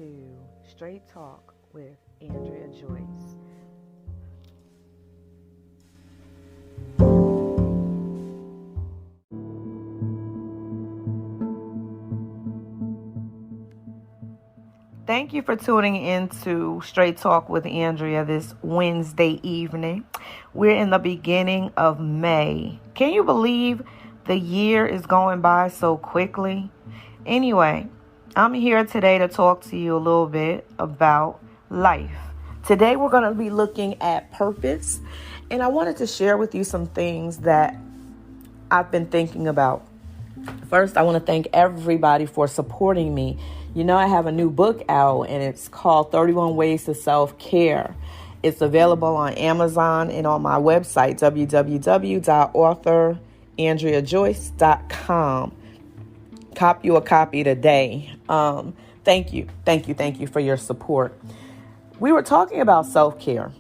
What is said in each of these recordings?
to Straight Talk with Andrea Joyce. Thank you for tuning into Straight Talk with Andrea this Wednesday evening. We're in the beginning of May. Can you believe the year is going by so quickly? Anyway, I'm here today to talk to you a little bit about life. Today we're going to be looking at purpose, and I wanted to share with you some things that I've been thinking about. First, I want to thank everybody for supporting me. You know, I have a new book out, and it's called 31 Ways to Self-Care. It's available on Amazon and on my website, www.authorandreajoyce.com. Cop you a copy today. Thank you for your support. We were talking about self-care,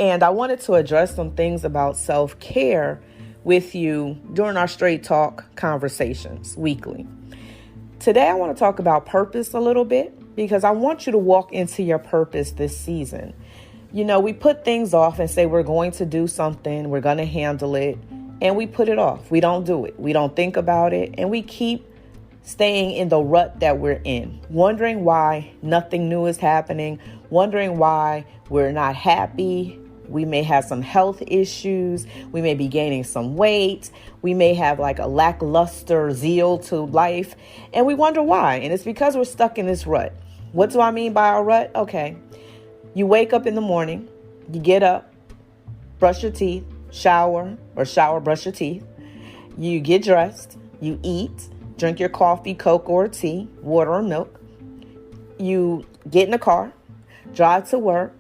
and I wanted to address some things about self-care with you during our Straight Talk conversations weekly. Today, I want to talk about purpose a little bit because I want you to walk into your purpose this season. You know, we put things off and say we're going to do something, we're going to handle it, and we put it off. We don't do it. We don't think about it, and we keep staying in the rut that we're in, wondering why nothing new is happening, wondering why we're not happy. We may have some health issues. We may be gaining some weight. We may have like a lackluster zeal to life. And we wonder why. And it's because we're stuck in this rut. What do I mean by a rut? Okay. You wake up in the morning. You get up, brush your teeth, shower, brush your teeth. You get dressed. You eat, drink your coffee, Coke or tea, water or milk. You get in the car, drive to work.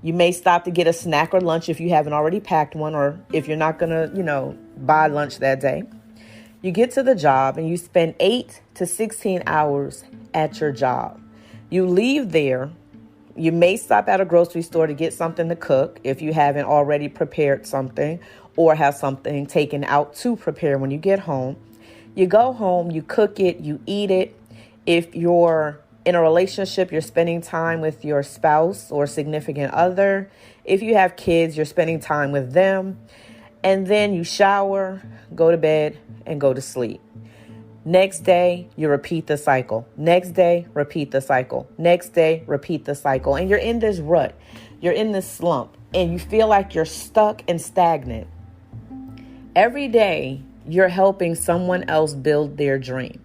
You may stop to get a snack or lunch if you haven't already packed one, or if you're not going to, buy lunch that day. You get to the job and you spend 8 to 16 hours at your job. You leave there. You may stop at a grocery store to get something to cook if you haven't already prepared something, or have something taken out to prepare when you get home. You go home, you cook it, you eat it. If you're in a relationship, you're spending time with your spouse or significant other. If you have kids, you're spending time with them. And then you shower, go to bed, and go to sleep. Next day, you repeat the cycle. Next day, repeat the cycle. Next day, repeat the cycle. And you're in this rut. You're in this slump. And you feel like you're stuck and stagnant. Every day, you're helping someone else build their dream.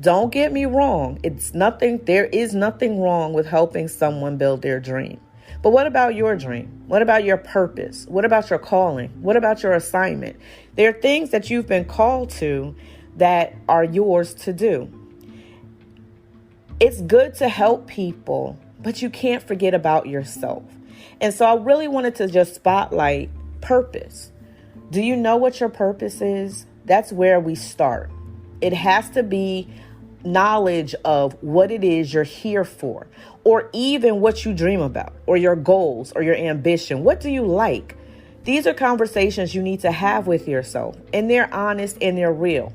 Don't get me wrong. There is nothing wrong with helping someone build their dream. But what about your dream? What about your purpose? What about your calling? What about your assignment? There are things that you've been called to that are yours to do. It's good to help people, but you can't forget about yourself. And so I really wanted to just spotlight purpose. Do you know what your purpose is? That's where we start. It has to be knowledge of what it is you're here for, or even what you dream about, or your goals, or your ambition. What do you like? These are conversations you need to have with yourself, and they're honest and they're real.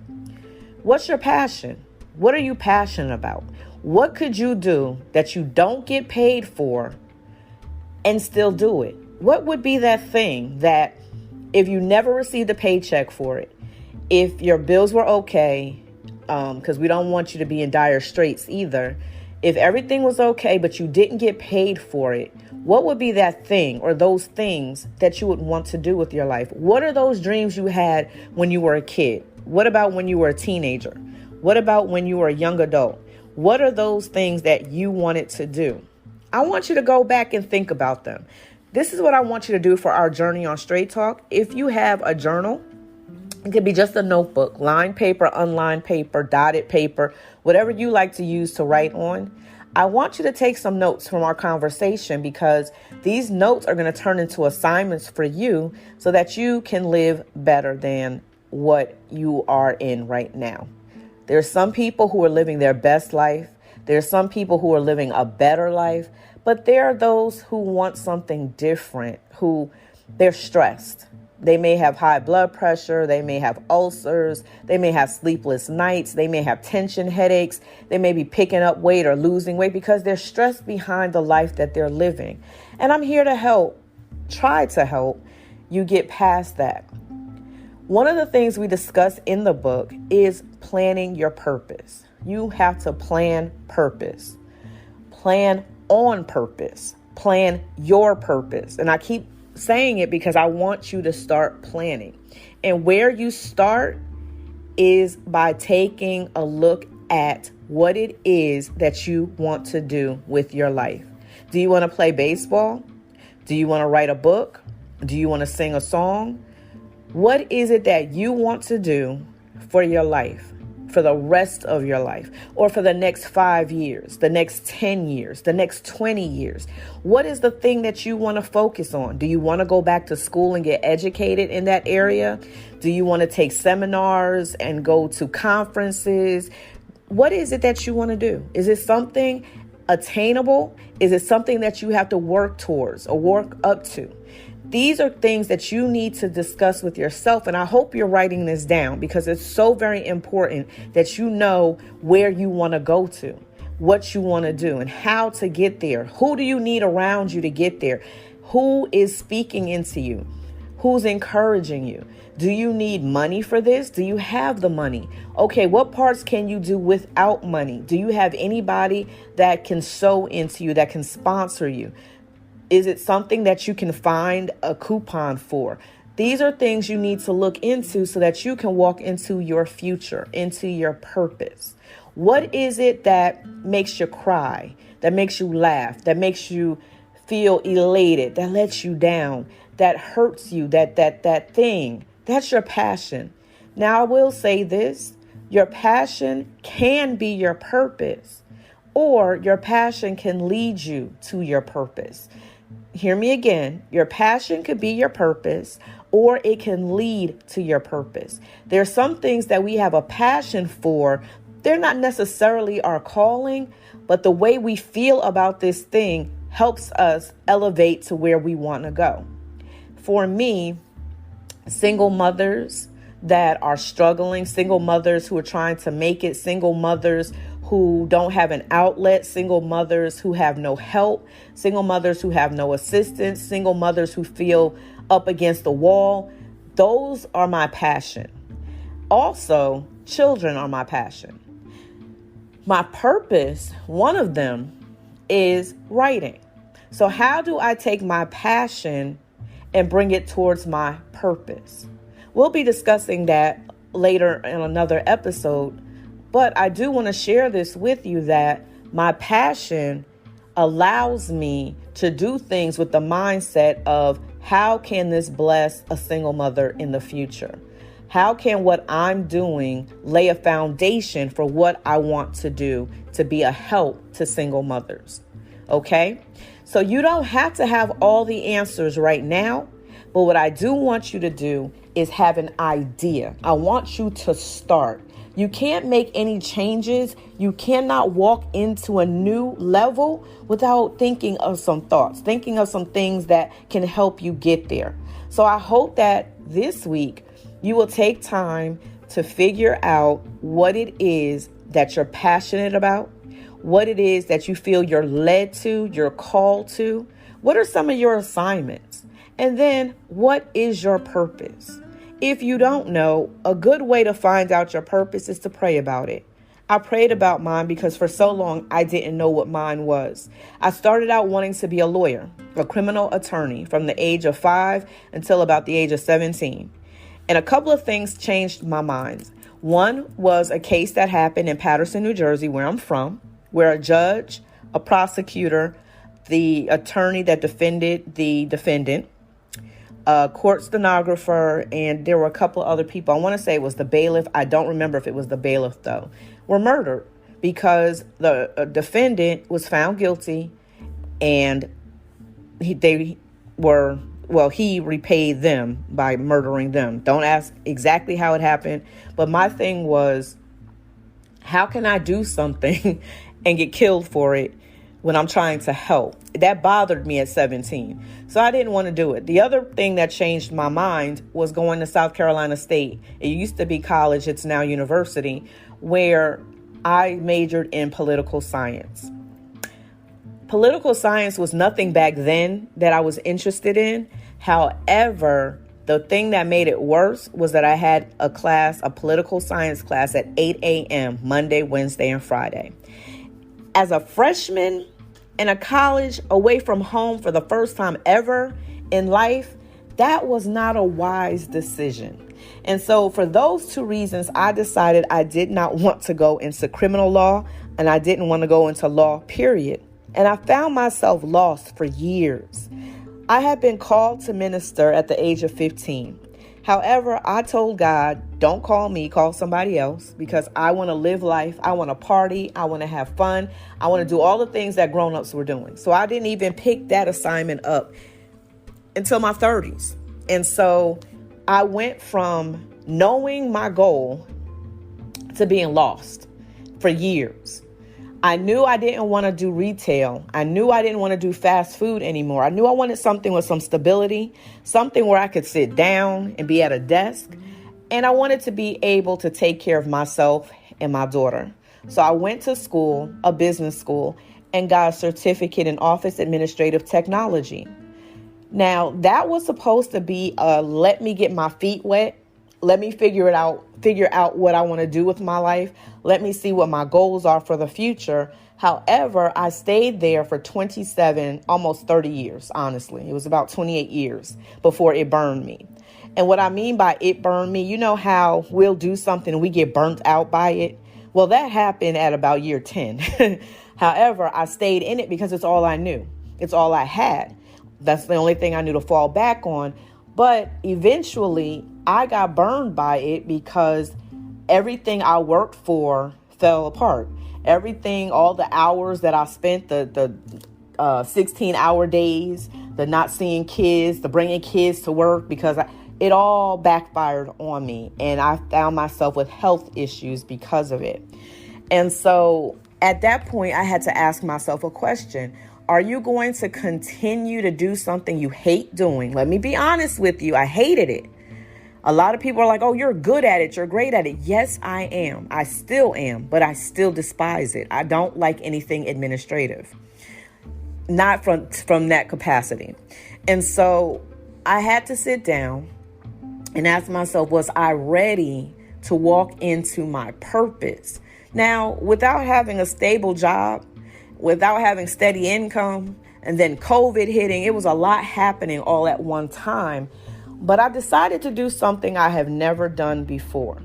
What's your passion? What are you passionate about? What could you do that you don't get paid for and still do it? What would be that thing that if you never received a paycheck for it, if your bills were okay, because we don't want you to be in dire straits either. If everything was okay, but you didn't get paid for it, what would be that thing or those things that you would want to do with your life? What are those dreams you had when you were a kid? What about when you were a teenager? What about when you were a young adult? What are those things that you wanted to do? I want you to go back and think about them. This is what I want you to do for our journey on Straight Talk. If you have a journal, it could be just a notebook, lined paper, unlined paper, dotted paper, whatever you like to use to write on. I want you to take some notes from our conversation, because these notes are going to turn into assignments for you so that you can live better than what you are in right now. There's some people who are living their best life. There's some people who are living a better life, but there are those who want something different, who they're stressed. They may have high blood pressure. They may have ulcers. They may have sleepless nights. They may have tension headaches. They may be picking up weight or losing weight because they're stressed behind the life that they're living. And I'm here to help, try to help you get past that. One of the things we discuss in the book is planning your purpose. You have to plan purpose. Plan on purpose. Plan your purpose. And I keep saying it because I want you to start planning. And where you start is by taking a look at what it is that you want to do with your life. Do you want to play baseball? Do you want to write a book? Do you want to sing a song? What is it that you want to do for your life, for the rest of your life, or for the next 5 years, the next 10 years, the next 20 years? What is the thing that you want to focus on? Do you want to go back to school and get educated in that area? Do you want to take seminars and go to conferences? What is it that you want to do? Is it something attainable? Is it something that you have to work towards or work up to? These are things that you need to discuss with yourself. And I hope you're writing this down because it's so very important that you know where you want to go to, what you want to do, and how to get there. Who do you need around you to get there? Who is speaking into you? Who's encouraging you? Do you need money for this? Do you have the money? Okay, what parts can you do without money? Do you have anybody that can sow into you, that can sponsor you? Is it something that you can find a coupon for? These are things you need to look into so that you can walk into your future, into your purpose. What is it that makes you cry, that makes you laugh, that makes you feel elated, that lets you down, that hurts you, that thing? That's your passion. Now, I will say this, your passion can be your purpose, or your passion can lead you to your purpose. Hear me again. Your passion could be your purpose, or it can lead to your purpose. There are some things that we have a passion for. They're not necessarily our calling, but the way we feel about this thing helps us elevate to where we want to go. For me, single mothers that are struggling, single mothers who are trying to make it, single mothers who don't have an outlet, single mothers who have no help, single mothers who have no assistance, single mothers who feel up against the wall. Those are my passion. Also, children are my passion. My purpose, one of them, is writing. So how do I take my passion and bring it towards my purpose? We'll be discussing that later in another episode. But I do want to share this with you that my passion allows me to do things with the mindset of how can this bless a single mother in the future? How can what I'm doing lay a foundation for what I want to do to be a help to single mothers? Okay, so you don't have to have all the answers right now. But what I do want you to do is have an idea. I want you to start. You can't make any changes. You cannot walk into a new level without thinking of some thoughts, thinking of some things that can help you get there. So I hope that this week you will take time to figure out what it is that you're passionate about, what it is that you feel you're led to, you're called to. What are some of your assignments? And then what is your purpose? If you don't know, a good way to find out your purpose is to pray about it. I prayed about mine because for so long I didn't know what mine was. I started out wanting to be a lawyer, a criminal attorney from the age of 5 until about the age of 17. And a couple of things changed my mind. One was a case that happened in Paterson, New Jersey, where I'm from, where a judge, a prosecutor, the attorney that defended the defendant, a court stenographer, and there were a couple of other people. I want to say it was the bailiff. I don't remember if it was the bailiff, though, were murdered because the defendant was found guilty and he repaid them by murdering them. Don't ask exactly how it happened. But my thing was, how can I do something and get killed for it when I'm trying to help. That bothered me at 17. So I didn't want to do it. The other thing that changed my mind was going to South Carolina State. It used to be college. It's now university, where I majored in political science. Political science was nothing back then that I was interested in. However, the thing that made it worse was that I had a political science class at 8 a.m. Monday, Wednesday, and Friday. As a freshman in a college away from home for the first time ever in life, that was not a wise decision. And so for those two reasons, I decided I did not want to go into criminal law, and I didn't want to go into law, period. And I found myself lost for years. I had been called to minister at the age of 15. However, I told God, don't call me, call somebody else, because I want to live life. I want to party. I want to have fun. I want to do all the things that grown-ups were doing. So I didn't even pick that assignment up until my 30s. And so I went from knowing my goal to being lost for years. I knew I didn't want to do retail. I knew I didn't want to do fast food anymore. I knew I wanted something with some stability, something where I could sit down and be at a desk. And I wanted to be able to take care of myself and my daughter. So I went to school, a business school, and got a certificate in office administrative technology. Now, that was supposed to be let me get my feet wet. Let me figure out what I want to do with my life. Let me see what my goals are for the future. However, I stayed there for 27, almost 30 years, honestly. It was about 28 years before it burned me. And what I mean by it burned me, you know how we'll do something and we get burnt out by it? Well, that happened at about year 10. However, I stayed in it because it's all I knew. It's all I had. That's the only thing I knew to fall back on. But eventually, I got burned by it because everything I worked for fell apart. Everything, all the hours that I spent, the 16-hour days, the not seeing kids, the bringing kids to work, because it all backfired on me. And I found myself with health issues because of it. And so at that point, I had to ask myself a question. Are you going to continue to do something you hate doing? Let me be honest with you. I hated it. A lot of people are like, oh, you're good at it. You're great at it. Yes, I am. I still am, but I still despise it. I don't like anything administrative, not from that capacity. And so I had to sit down and ask myself, was I ready to walk into my purpose? Now, without having a stable job, without having steady income, and then COVID hitting, it was a lot happening all at one time. But I decided to do something I have never done before.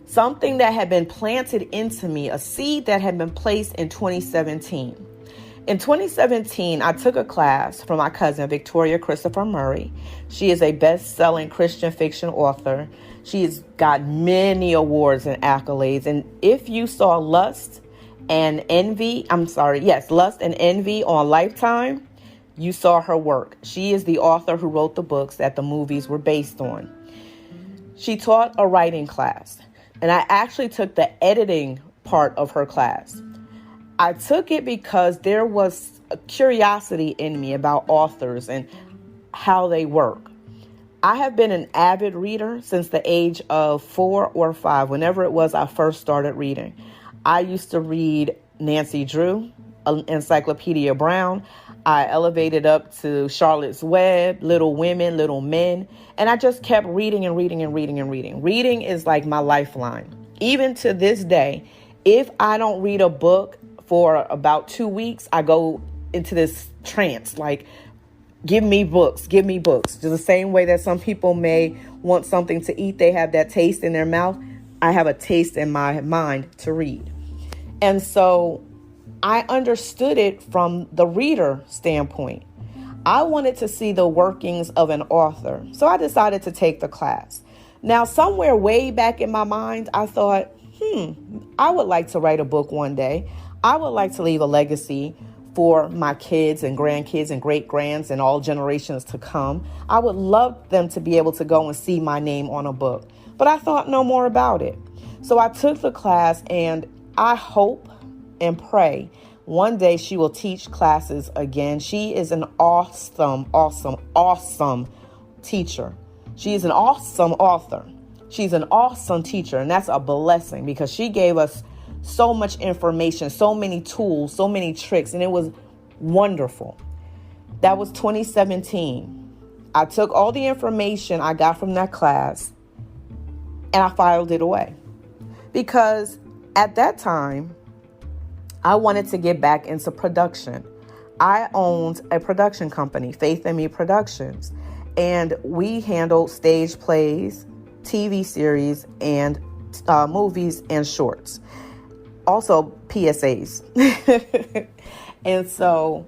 Something that had been planted into me, a seed that had been placed in 2017. In 2017, I took a class from my cousin, Victoria Christopher Murray. She is a best-selling Christian fiction author. She has got many awards and accolades. And if you saw Lust and Envy on Lifetime, you saw her work. She is the author who wrote the books that the movies were based on. She taught a writing class, and I actually took the editing part of her class. I took it because there was a curiosity in me about authors and how they work. I have been an avid reader since the age of 4 or 5, whenever it was I first started reading. I used to read Nancy Drew, Encyclopedia Brown. I elevated up to Charlotte's Web, Little Women, Little Men, and I just kept reading and reading and reading and reading. Reading is like my lifeline. Even to this day, if I don't read a book for about 2 weeks, I go into this trance, like, give me books, give me books. Just the same way that some people may want something to eat, they have that taste in their mouth. I have a taste in my mind to read. And so I understood it from the reader standpoint. I wanted to see the workings of an author, so I decided to take the class. Now, somewhere way back in my mind, I thought, I would like to write a book one day. I would like to leave a legacy for my kids and grandkids and great-grands and all generations to come. I would love them to be able to go and see my name on a book. But I thought no more about it. So I took the class, and I hope and pray One day she will teach classes again. She is an awesome, awesome, awesome teacher. She is an awesome author. She's an awesome teacher, and that's a blessing because she gave us so much information, so many tools, so many tricks, and it was wonderful. That was 2017. I took all the information I got from that class and I filed it away because at that time, I wanted to get back into production. I owned a production company, Faith and Me Productions, and we handled stage plays, TV series, and movies and shorts. Also PSAs. And so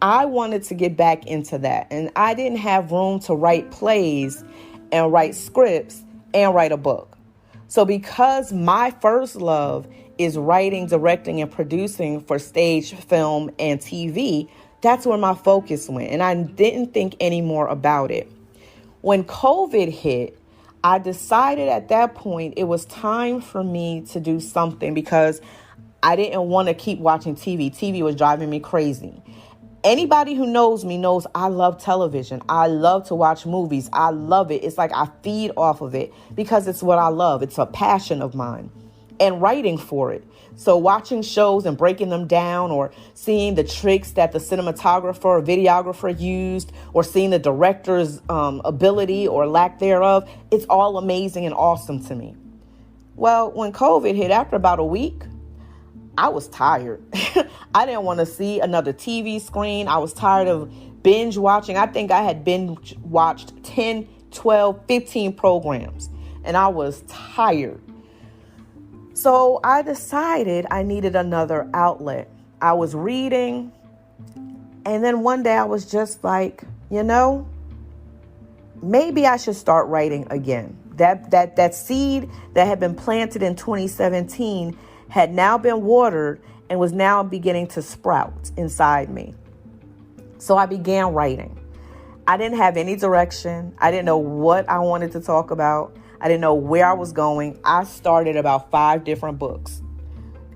I wanted to get back into that. And I didn't have room to write plays and write scripts and write a book. So because my first love is writing, directing, and producing for stage, film, and TV, that's where my focus went. And I didn't think any more about it. When COVID hit, I decided at that point it was time for me to do something because I didn't want to keep watching TV. TV was driving me crazy. Anybody who knows me knows I love television. I love to watch movies. I love it. It's like I feed off of it because it's what I love. It's a passion of mine. And writing for it. So watching shows and breaking them down or seeing the tricks that the cinematographer or videographer used or seeing the director's ability or lack thereof, it's all amazing and awesome to me. Well, when COVID hit, after about a week, I was tired. I didn't want to see another TV screen. I was tired of binge watching. I think I had binge watched 10, 12, 15 programs, and I was tired. So I decided I needed another outlet. I was reading, and then one day I was just like, maybe I should start writing again. That seed that had been planted in 2017 had now been watered and was now beginning to sprout inside me. So I began writing. I didn't have any direction. I didn't know what I wanted to talk about. I didn't know where I was going. I started about 5 different books.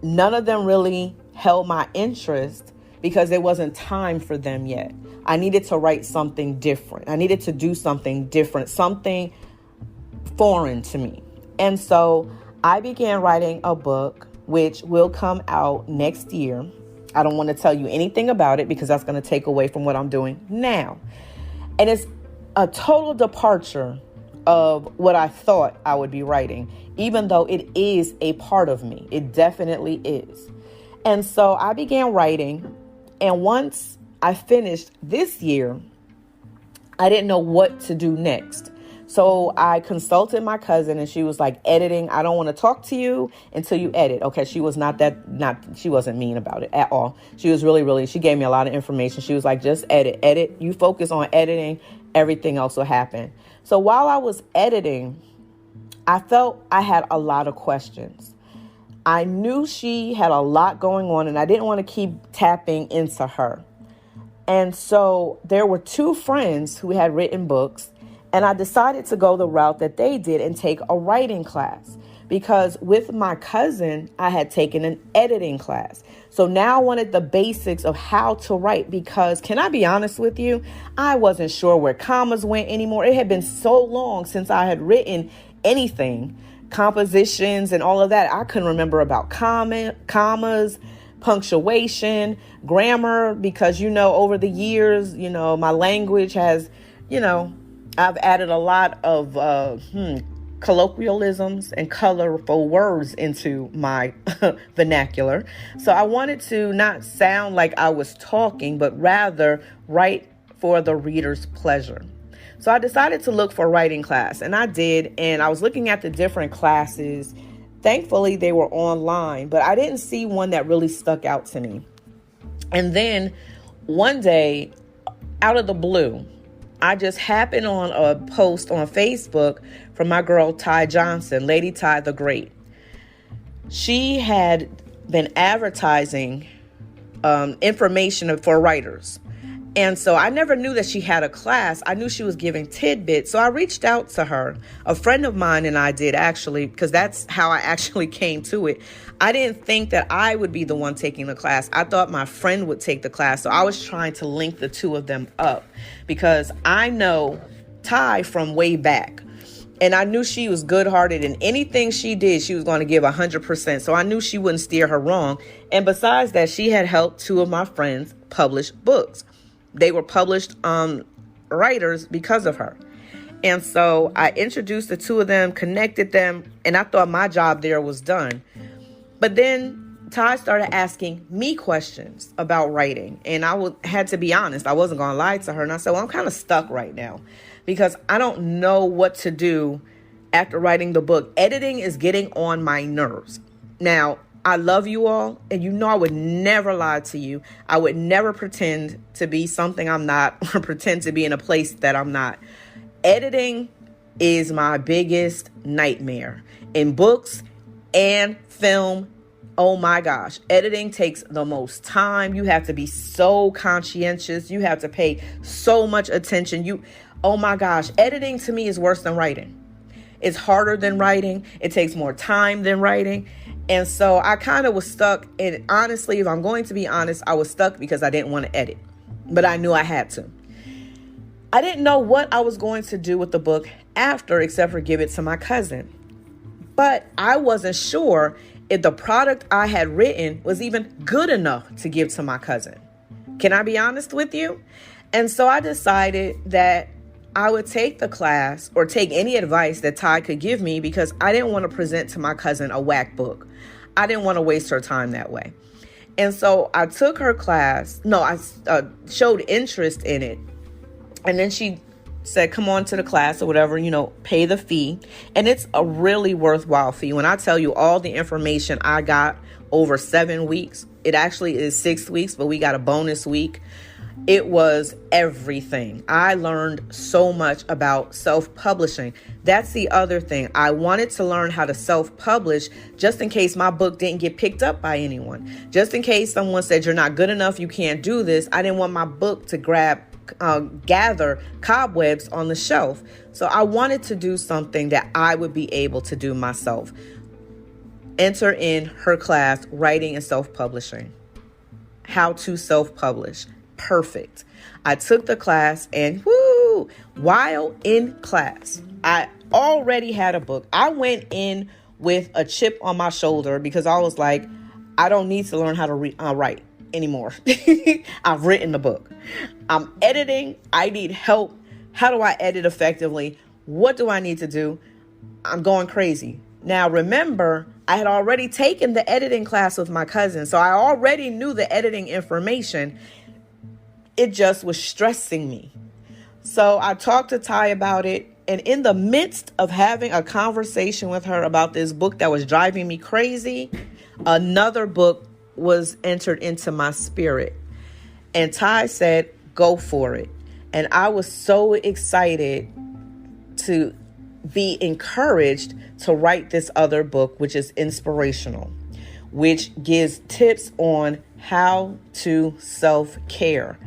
None of them really held my interest because it wasn't time for them yet. I needed to write something different. I needed to do something different, something foreign to me. And so I began writing a book which will come out next year. I don't want to tell you anything about it because that's going to take away from what I'm doing now. And it's a total departure of what I thought I would be writing, even though it is a part of me. It definitely is. And so I began writing. And once I finished this year, I didn't know what to do next. So I consulted my cousin and she was like, editing, I don't want to talk to you until you edit. Okay. She was she wasn't mean about it at all. She was she gave me a lot of information. She was like, just edit. You focus on editing. Everything else will happen. So while I was editing, I felt I had a lot of questions. I knew she had a lot going on and I didn't want to keep tapping into her. And so there were 2 friends who had written books. And I decided to go the route that they did and take a writing class because with my cousin, I had taken an editing class. So now I wanted the basics of how to write because, can I be honest with you? I wasn't sure where commas went anymore. It had been so long since I had written anything, compositions and all of that. I couldn't remember about commas, punctuation, grammar, because, over the years, my language has, I've added a lot of colloquialisms and colorful words into my vernacular. So I wanted to not sound like I was talking, but rather write for the reader's pleasure. So I decided to look for a writing class, and I did. And I was looking at the different classes. Thankfully, they were online, but I didn't see one that really stuck out to me. And then one day, out of the blue, I just happened on a post on Facebook from my girl, Ty Johnson, Lady Ty the Great. She had been advertising information for writers. And so I never knew that she had a class. I knew she was giving tidbits. So I reached out to her. A friend of mine and I did, actually, because that's how I actually came to it. I didn't think that I would be the one taking the class. I thought my friend would take the class. So I was trying to link the two of them up because I know Ty from way back. And I knew she was good-hearted, and anything she did, she was going to give 100%. So I knew she wouldn't steer her wrong. And besides that, she had helped two of my friends publish books. They were published writers because of her. And so I introduced the two of them, connected them, and I thought my job there was done. But then Ty started asking me questions about writing. And I had to be honest. I wasn't going to lie to her. And I said, well, I'm kind of stuck right now because I don't know what to do after writing the book. Editing is getting on my nerves. Now, I love you all, and you know I would never lie to you. I would never pretend to be something I'm not or pretend to be in a place that I'm not. Editing is my biggest nightmare in books and film. Oh my gosh, editing takes the most time. You have to be so conscientious. You have to pay so much attention. Oh my gosh, editing to me is worse than writing. It's harder than writing. It takes more time than writing. And so I kind of was stuck. And honestly, if I'm going to be honest, I was stuck because I didn't want to edit. But I knew I had to. I didn't know what I was going to do with the book after, except for give it to my cousin. But I wasn't sure if the product I had written was even good enough to give to my cousin. Can I be honest with you? And so I decided that I would take the class or take any advice that Ty could give me because I didn't want to present to my cousin a whack book. I didn't want to waste her time that way. And so I took her class. No, I showed interest in it. And then she said, come on to the class or whatever, pay the fee. And it's a really worthwhile fee. When I tell you all the information I got over 7 weeks, it actually is 6 weeks, but we got a bonus week. It was everything. I learned so much about self-publishing. That's the other thing. I wanted to learn how to self-publish just in case my book didn't get picked up by anyone. Just in case someone said, you're not good enough, you can't do this. I didn't want my book to gather cobwebs on the shelf. So I wanted to do something that I would be able to do myself. Enter in her class, Writing and Self-Publishing. How to self-publish. Perfect. I took the class and while in class, I already had a book. I went in with a chip on my shoulder because I was like, I don't need to learn how to write anymore. I've written the book. I'm editing. I need help. How do I edit effectively? What do I need to do? I'm going crazy. Now, remember, I had already taken the editing class with my cousin, so I already knew the editing information. It just was stressing me. So I talked to Ty about it. And in the midst of having a conversation with her about this book that was driving me crazy, another book was entered into my spirit. And Ty said, go for it. And I was so excited to be encouraged to write this other book, which is inspirational, which gives tips on how to self-care.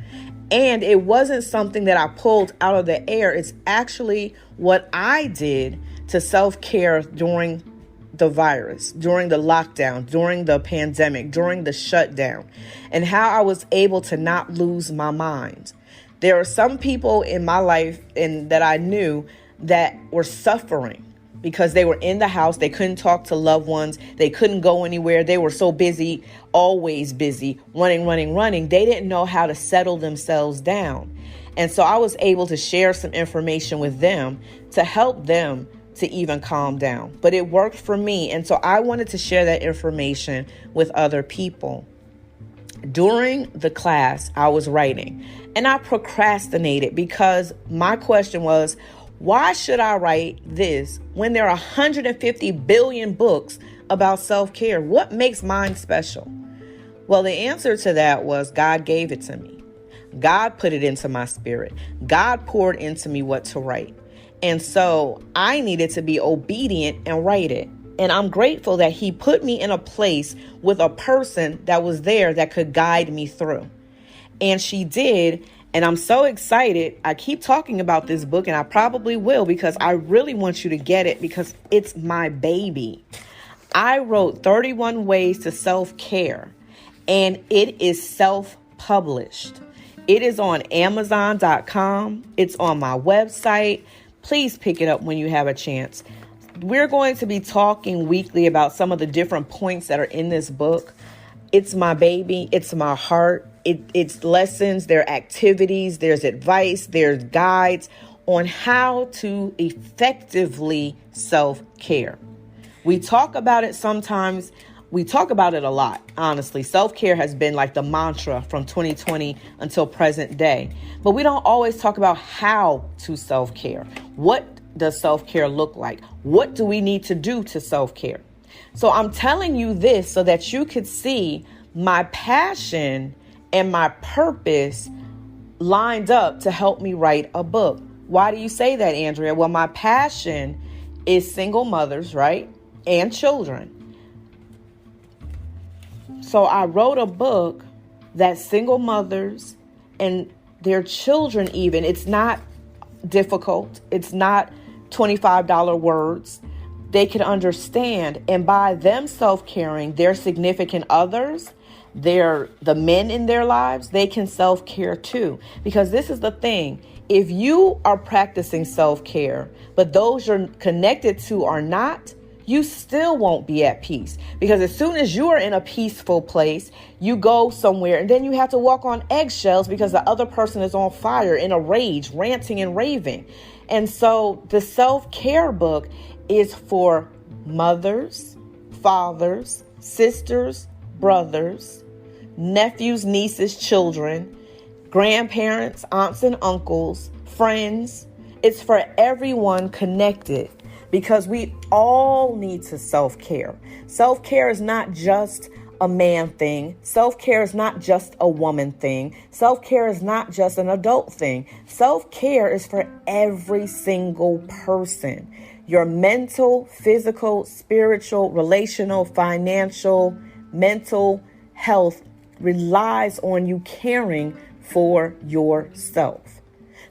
And it wasn't something that I pulled out of the air. It's actually what I did to self-care during the virus, during the lockdown, during the pandemic, during the shutdown, and how I was able to not lose my mind. There are some people in my life and that I knew that were suffering because they were in the house. They couldn't talk to loved ones. They couldn't go anywhere. They were so busy, always busy, running. They didn't know how to settle themselves down. And so I was able to share some information with them to help them to even calm down. But it worked for me. And so I wanted to share that information with other people. During the class, I was writing and I procrastinated because my question was, why should I write this when there are 150 billion books about self-care? What makes mine special? Well, the answer to that was God gave it to me. God put it into my spirit. God poured into me what to write. And so I needed to be obedient and write it. And I'm grateful that he put me in a place with a person that was there that could guide me through. And she did. And I'm so excited. I keep talking about this book, and I probably will, because I really want you to get it, because it's my baby. I wrote 31 Ways to Self-Care, and it is self-published. It is on Amazon.com. It's on my website. Please pick it up when you have a chance. We're going to be talking weekly about some of the different points that are in this book. It's my baby. It's my heart. It's lessons, there are activities, there's advice, there's guides on how to effectively self-care. We talk about it sometimes. We talk about it a lot, honestly. Self-care has been like the mantra from 2020 until present day. But we don't always talk about how to self-care. What does self-care look like? What do we need to do to self-care? So I'm telling you this so that you could see my passion and my purpose lined up to help me write a book. Why do you say that, Andrea? Well, my passion is single mothers, right? And children. So I wrote a book that single mothers and their children even, it's not difficult. It's not $25 words. They can understand. And by them self-caring, their significant others, the men in their lives, they can self-care too. Because this is the thing. If you are practicing self-care, but those you're connected to are not, you still won't be at peace. Because as soon as you are in a peaceful place, you go somewhere and then you have to walk on eggshells because the other person is on fire, in a rage, ranting and raving. And so the self-care book is for mothers, fathers, sisters, brothers, nephews, nieces, children, grandparents, aunts and uncles, friends. It's for everyone connected, because we all need to self-care. Self-care is not just a man thing. Self-care is not just a woman thing. Self-care is not just an adult thing. Self-care is for every single person. Your mental, physical, spiritual, relational, financial, mental health relies on you caring for yourself.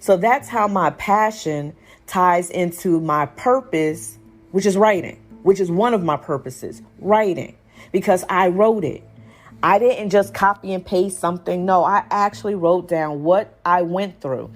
So that's how my passion ties into my purpose, which is writing, which is one of my purposes, writing, because I wrote it. I didn't just copy and paste something. No, I actually wrote down what I went through.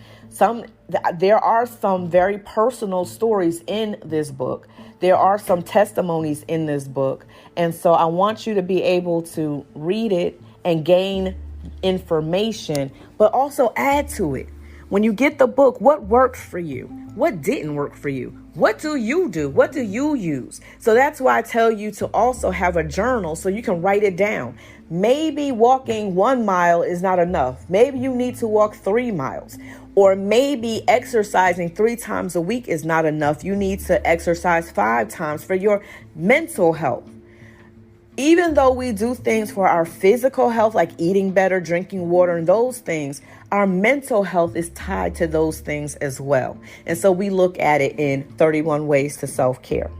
There are some very personal stories in this book. There are some testimonies in this book. And so I want you to be able to read it and gain information, but also add to it. When you get the book, what worked for you? What didn't work for you? What do you do? What do you use? So that's why I tell you to also have a journal so you can write it down. Maybe walking 1 mile is not enough. Maybe you need to walk 3 miles. Or maybe exercising 3 times a week is not enough. You need to exercise 5 times for your mental health. Even though we do things for our physical health, like eating better, drinking water, and those things, our mental health is tied to those things as well. And so we look at it in 31 Ways to Self-Care.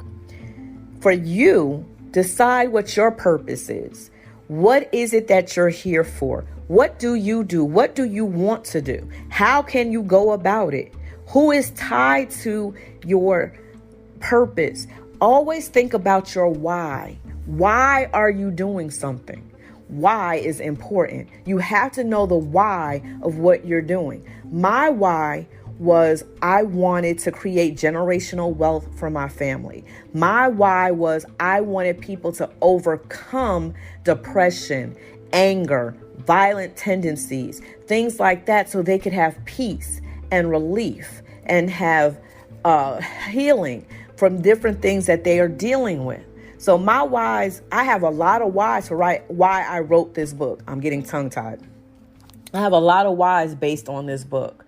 For you, decide what your purpose is. What is it that you're here for? What do you do? What do you want to do? How can you go about it? Who is tied to your purpose? Always think about your why. Why are you doing something? Why is important. You have to know the why of what you're doing. My why was I wanted to create generational wealth for my family. My why was I wanted people to overcome depression, anger, violent tendencies, things like that, so they could have peace and relief and have healing from different things that they are dealing with. So my whys, I have a lot of whys to write why I wrote this book. I'm getting tongue-tied. I have a lot of whys based on this book.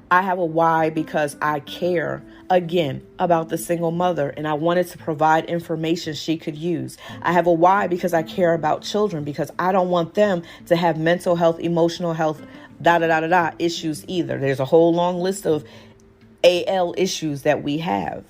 I have a why because I care, again, about the single mother, and I wanted to provide information she could use. I have a why because I care about children, because I don't want them to have mental health, emotional health, issues either. There's a whole long list of AL issues that we have.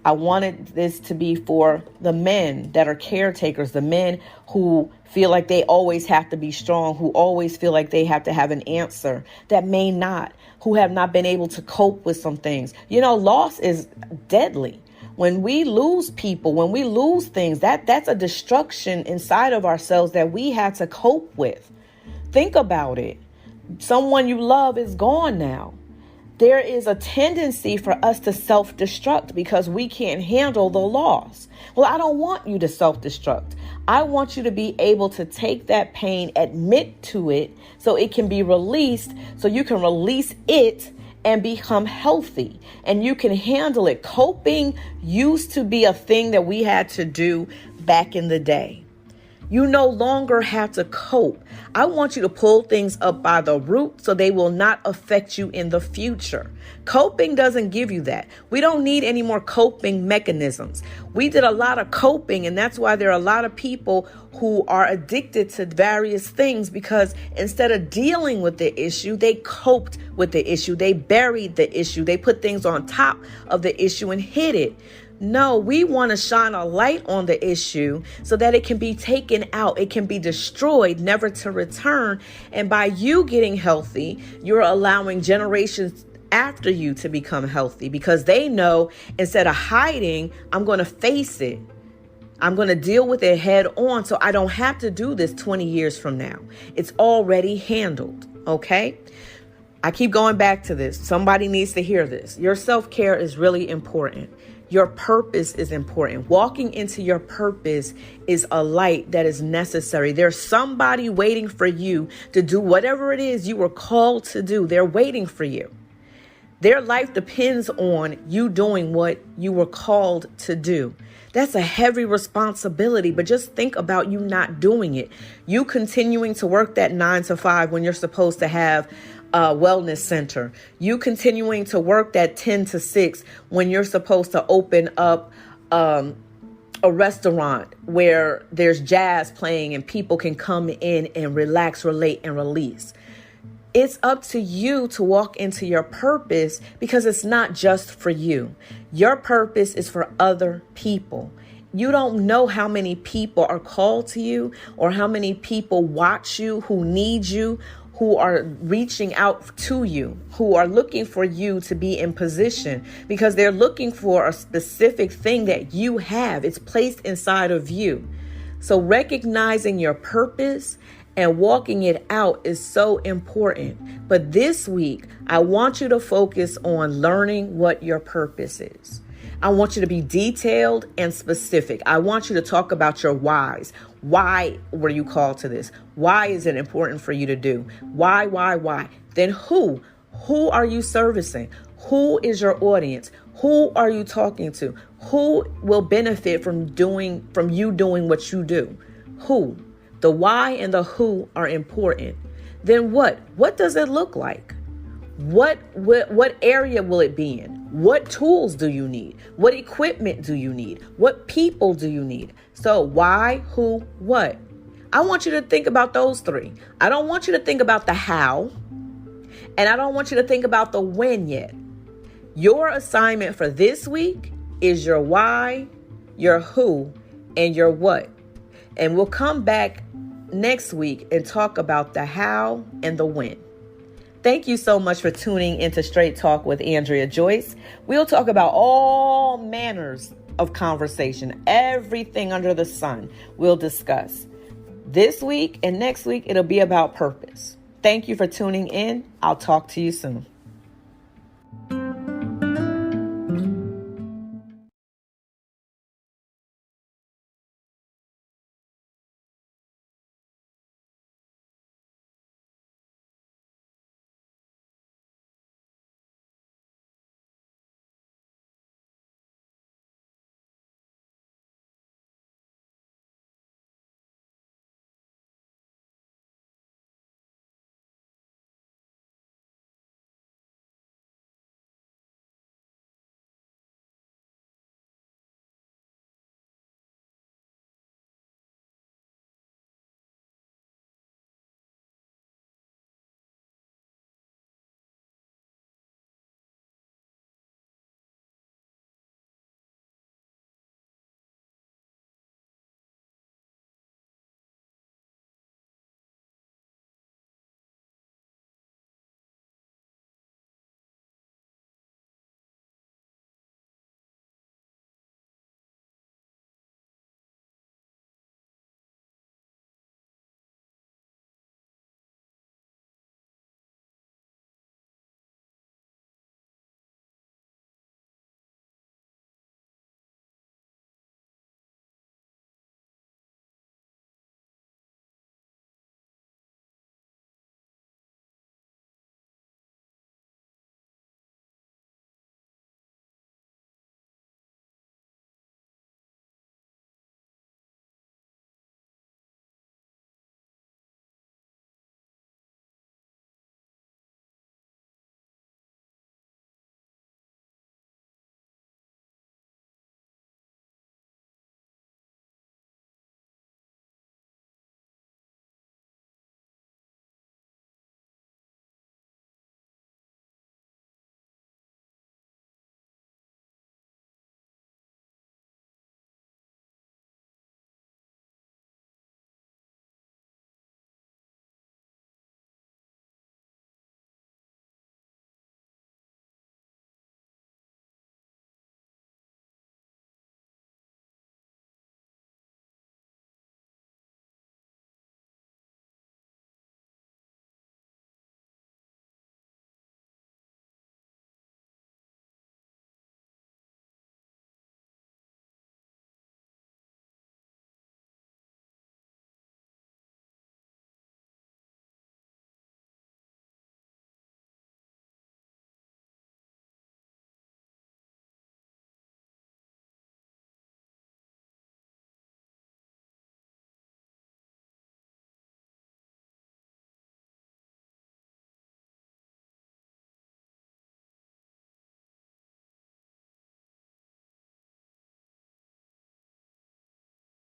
I wanted this to be for the men that are caretakers, the men who feel like they always have to be strong, who always feel like they have to have an answer, that may not, who have not been able to cope with some things. Loss is deadly. When we lose people, when we lose things, that's a destruction inside of ourselves that we have to cope with. Think about it. Someone you love is gone now. There is a tendency for us to self-destruct because we can't handle the loss. Well, I don't want you to self-destruct. I want you to be able to take that pain, admit to it, so it can be released, so you can release it and become healthy and you can handle it. Coping used to be a thing that we had to do back in the day. You no longer have to cope. I want you to pull things up by the root so they will not affect you in the future. Coping doesn't give you that. We don't need any more coping mechanisms. We did a lot of coping, and that's why there are a lot of people who are addicted to various things, because instead of dealing with the issue, they coped with the issue. They buried the issue. They put things on top of the issue and hid it. No, we want to shine a light on the issue so that it can be taken out. It can be destroyed, never to return. And by you getting healthy, you're allowing generations after you to become healthy, because they know instead of hiding, I'm going to face it. I'm going to deal with it head on, so I don't have to do this 20 years from now. It's already handled. Okay? I keep going back to this. Somebody needs to hear this. Your self-care is really important. Your purpose is important. Walking into your purpose is a light that is necessary. There's somebody waiting for you to do whatever it is you were called to do. They're waiting for you. Their life depends on you doing what you were called to do. That's a heavy responsibility, but just think about you not doing it. You continuing to work that 9 to 5 when you're supposed to have a wellness center. You continuing to work that 10 to 6 when you're supposed to open up a restaurant where there's jazz playing and people can come in and relax, relate, and release. It's up to you to walk into your purpose, because it's not just for you. Your purpose is for other people. You don't know how many people are called to you, or how many people watch you, who need you, who are reaching out to you, who are looking for you to be in position, because they're looking for a specific thing that you have. It's placed inside of you. So recognizing your purpose and walking it out is so important. But this week, I want you to focus on learning what your purpose is. I want you to be detailed and specific. I want you to talk about your whys. Why were you called to this? Why is it important for you to do? Why? Then who? Who are you servicing? Who is your audience? Who are you talking to? Who will benefit from you doing what you do? Who? The why and the who are important. Then what? What does it look like? What area will it be in? What tools do you need? What equipment do you need? What people do you need? So why, who, what? I want you to think about those three. I don't want you to think about the how, and I don't want you to think about the when yet. Your assignment for this week is your why, your who, and your what. And we'll come back next week and talk about the how and the when. Thank you so much for tuning into Straight Talk with Andrea Joyce. We'll talk about all manners of conversation, everything under the sun we'll discuss. This week and next week, it'll be about purpose. Thank you for tuning in. I'll talk to you soon.